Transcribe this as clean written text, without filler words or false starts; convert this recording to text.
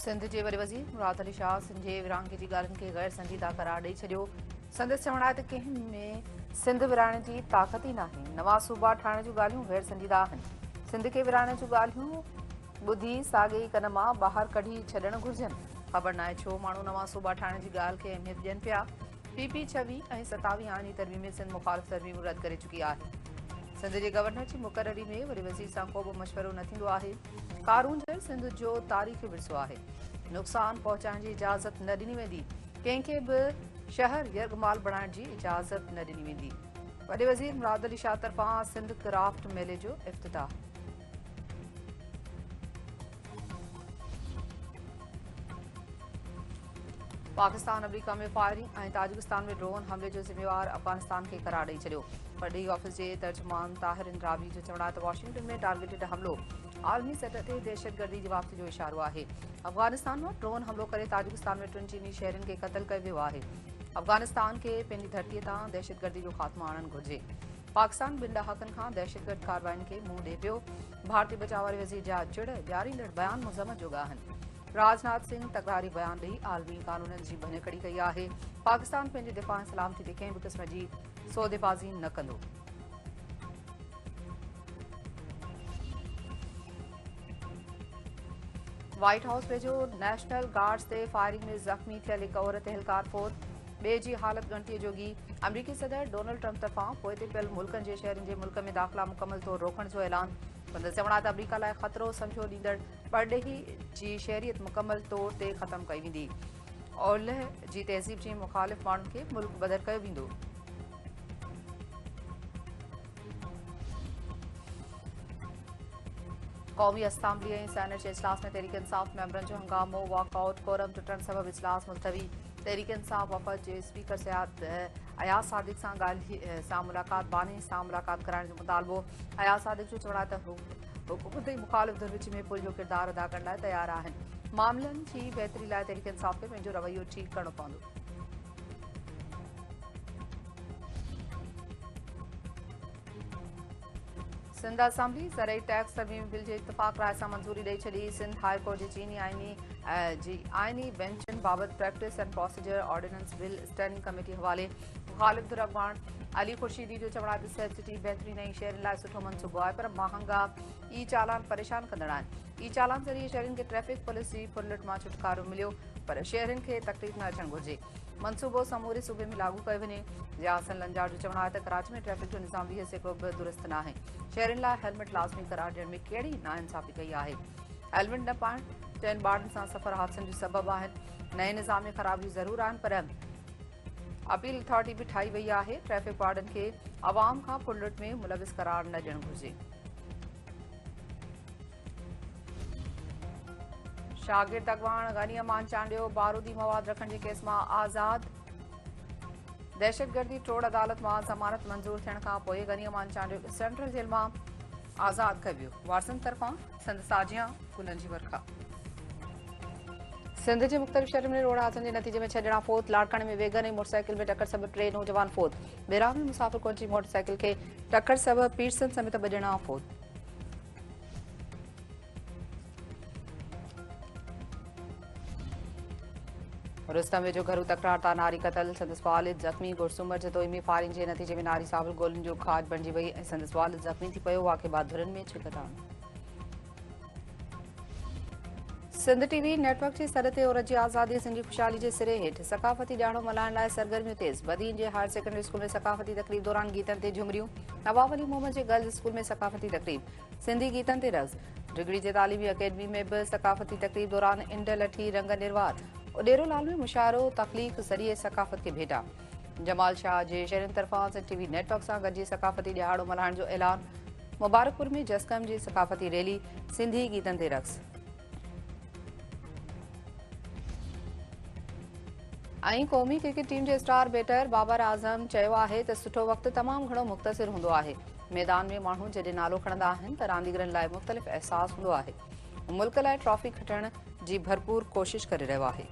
सिंध के वॾे वज़ीर मुराद अली शाह सिंध जे विरहाङे जी ॻाल्हियुनि खे ग़ैर संजीदा करार ॾेई छॾियो। संदसि चवण आहे त कंहिं में सिंध विरहाइण जी ताक़त ई नाहे। नवां सूबा ठाहिण जूं ॻाल्हियूं ग़ैर संजीदा आहिनि। सिंध खे विरहाइण जूं ॻाल्हियूं ॿुधी साॻे ई कन मां ॿाहिरि कढी छॾणु घुरिजनि। ख़बर नाहे छो माण्हू नवां सूबा ठाहिण जी ॻाल्हि खे अहमियत ॾियनि पिया। PP 26 ऐं 27 आईनी तरमीम में सिंध मुख़ालिफ़ तरमीमूं रद्द करे चुकी आहे। सिंध जे गवर्नर जी मुक़ररी में वॾे वज़ीर सां को बि मशवरो न थींदो आहे। क़ारून जहिड़ो सिंध जो तारीख़ी विरसो आहे। नुक़सान पहुचाइण जी इजाज़त न ॾिनी वेंदी। कंहिंखे बि शहर यर्गमाल बणाइण जी इजाज़त न ॾिनी वेंदी। वॾे वज़ीर मुराद अली शाह तरफ़ां सिंध क्राफ्ट मेले जो इफ़्तिताह। पाकिस्तान अमरीका में फायरिंग ऐं ताजिकिस्तान में ड्रोन हमले जो ज़िम्मेवार अफ़गानिस्तान खे करार ॾेई छॾियो। परॾेही ऑफिस जे तर्जुमान ताहिर इंद्रावी जो चवणु आहे त वॉशिंगटन में टारगेटेड हमलो आलमी सतह ते दहशतगर्दी जी वापसी जो इशारो आहे। अफ़गानिस्तान मां ड्रोन हमलो करे ताजिकिस्तान में 3 चीनी शहरियुनि खे क़त्ल कयो वियो आहे। अफ़गानिस्तान खे पंहिंजी धरतीअ तां दहशतगर्दी जो ख़ात्मो आणणु घुरिजे। पाकिस्तान ॿिनि ॾहाकनि खां दहशतगर्द कार्रवाइयुनि खे मुंहुं ॾिए पियो। भारतीय बचाव वारे वज़ीर जा चिड़ ॾियारींदड़ बयान मुज़म्मत जोॻा आहिनि। राजनाथ सिंह तकरारी बयान ॾेई आलमी कानूननि जी भञकड़ी कई आहे। पाकिस्तान पंहिंजे दिफ़ा ऐं सलामती ते कंहिं बि क़िस्म जी सौदेबाज़ी न कंदो। व्हाइट हाउस वेझो नेशनल गार्ड्स ते फायरिंग में ज़ख़्मी थियल हिक औरत एहलकार फोत। ॿिए जी हालत ॻणतीअ जोगी। अमरीकी सदर डोनाल्ड ट्रंप तरफ़ां पोइ ते पियल मुल्कनि जे शहरनि जे मुल्क में दाख़िला मुकमल तौर रोकण जो ऐलान। संदसि चवण आहे त अमरीका लाइ ख़तरो सम्झो ॾींदड़ परॾेही जी शहरियत मुकमल तौर ते ख़तमु कई वेंदी। ओलह जी तहज़ीब जी मुख़ालिफ़ माण्हुनि खे मुल्क बदर कयो वेंदो। क़ौमी असाम्बली ऐं सेनेट जे इजलास में तहरीक इंसाफ़ मेंबरनि जो हंगामो वॉकआउट कोरम टुटण सबबि इजलास मुलतवी। तहरीक इंसाफ़ वफ़द जे स्पीकर अयाज़ सादिक सां मुलाक़ात बानी सां मुलाक़ात कराइण जो मुतालबो। अयाज़ सादिक जो चवणु आहे त हुकूमत ऐं मुख़ालिफ़ धुर विच में पुल जो किरदारु अदा करण लाइ तयारु आहिनि। मामलनि जी बहितरी लाइ तहरीक इंसाफ़ खे पंहिंजो रवैयो ठीकु करणो पवंदो। सिंध असेंबली ज़रई टैक्स तरमीमी बिल जे इत्तफ़ाक़ राय सां मंज़ूरी ॾेई छॾी। सिंध हाई कोर्ट जे चीनी आईनी बेंचनि बाबति practice and procedure ordinance bill standing committee हवाले। मुख़ालिफ़ धुर अॻवान अली खुर्शीदी जो चवणु आहे त सेफ सिटी बहितरीन ऐं शहरनि लाइ सुठो मंसूबो आहे, पर महांगा ई चालान परेशान कंदड़ आहिनि। ई चालान ज़रिए शहरनि खे ट्रैफ़िक पुलिस जी फुरलट मां छुटकारो मिलियो, पर शहरनि खे तकलीफ़ न अचणु घुरिजे। मंसूबो समूरे सूबे में लागू कयो वञे। रियासन लंजार जो चवणु आहे त कराची में ट्रैफ़िक जो निज़ाम 20% बि दुरुस्त न आहे। शहरनि लाइ हेलमेट लाज़मी करार ॾियण में कहिड़ी नाइंसाफ़ी कई आहे। हेलमेट न पाइणु 10 ॿारनि सां सफ़र हादसनि जो सबबु आहिनि। नए निज़ाम में ख़राबियूं ज़रूरु आहिनि, पर अपील अथॉरिटी बि ठाही वई आहे। ट्रैफ़िक वार्डन खे अवाम खां फुरलट में मुलविस करार न ॾियणु घुरिजे। शागिर्द अॻवान गनीअमान चांडियो बारूदी मवाद रखण जे केस मां आज़ाद। दहशतगर्दी ट्रोड़ अदालत मां ज़मानत मंज़ूर थियण खां पोइ गनीअमान चांडियो सेंट्रल जेल मां आज़ाद कयो वियो। वारसनि तरफ़ां संद साजियां गुलनि जी वर्खा। सिंध जे मुख़्तलिफ़ शहरनि में रोड हादसनि जे नतीजे में 6 ॼणा फोत। लाड़काणे में वेगन ऐं मोटरसाइकिल में टक्कर सबबि 3 नौजवान फोत। बेरा में मुसाफ़िर कोच जी मोटरसाइकिल खे टक्कर सबबि पीरसन समेत 2 ॼणा फोत। रुस्तम वेझो घरू तकरार तां नारी क़तल। संदसि वालिद ज़ख़्मी। गुरसूमर जदोई में फायरिंग जे नतीजे में नारी साबिल गोलियुनि जो खाज बणिजी वई ऐं संदसि वालिद ज़ख़्मी थी पियो। वाक़े बाद धुरनि में छिकताण। सिंध TV नेटवर्क जी सॾ ते औरत जी आज़ादी सिंध जी ख़ुशहाली जे सिरे हेठि सक़ाफ़ती ॾियारो मल्हाइण लाइ सरगर्मियूं तेज़। बदीन जे हायर सेकेंडरी स्कूल में सक़ाफ़ती तक़रीब दौरान गीतनि ते झुमरियूं। नवाब अली मोहम्मद जे गर्ल्स स्कूल में सक़ाफ़ती तक़रीब, सिंधी गीतनि ते रक़्स। डिगड़ी जे तालीमी अकेडमी में बि सक़ाफ़ती तक़रीब दौरान इंड लठी रंग निर्वार। उडेरो लाल में मुशाइरो तख़लीक़ ज़रिए सक़ाफ़त खे भेटा। जमाल शाह जे शहरनि तरफ़ां सिंध TV नेटवर्क सां गॾिजी सक़ाफ़ती ॾियारो मल्हाइण जो ऐलान। मुबारकपुर में जसकम जी सक़ाफ़ती रैली, सिंधी गीतनि ते रक़्स। ऐं क़ौमी क्रिकेट टीम जे स्टार बैटर बाबर आज़म चयो आहे त सुठो वक़्तु तमामु घणो मुख़्तसिर हूंदो आहे। मैदान में माण्हू जॾहिं नालो खणंदा आहिनि त रांदीगरनि लाइ मुख़्तलिफ़ अहसास हूंदो आहे। मुल्क लाइ ट्रॉफ़ी खटण जी भरपूर कोशिश करे रहियो आहे।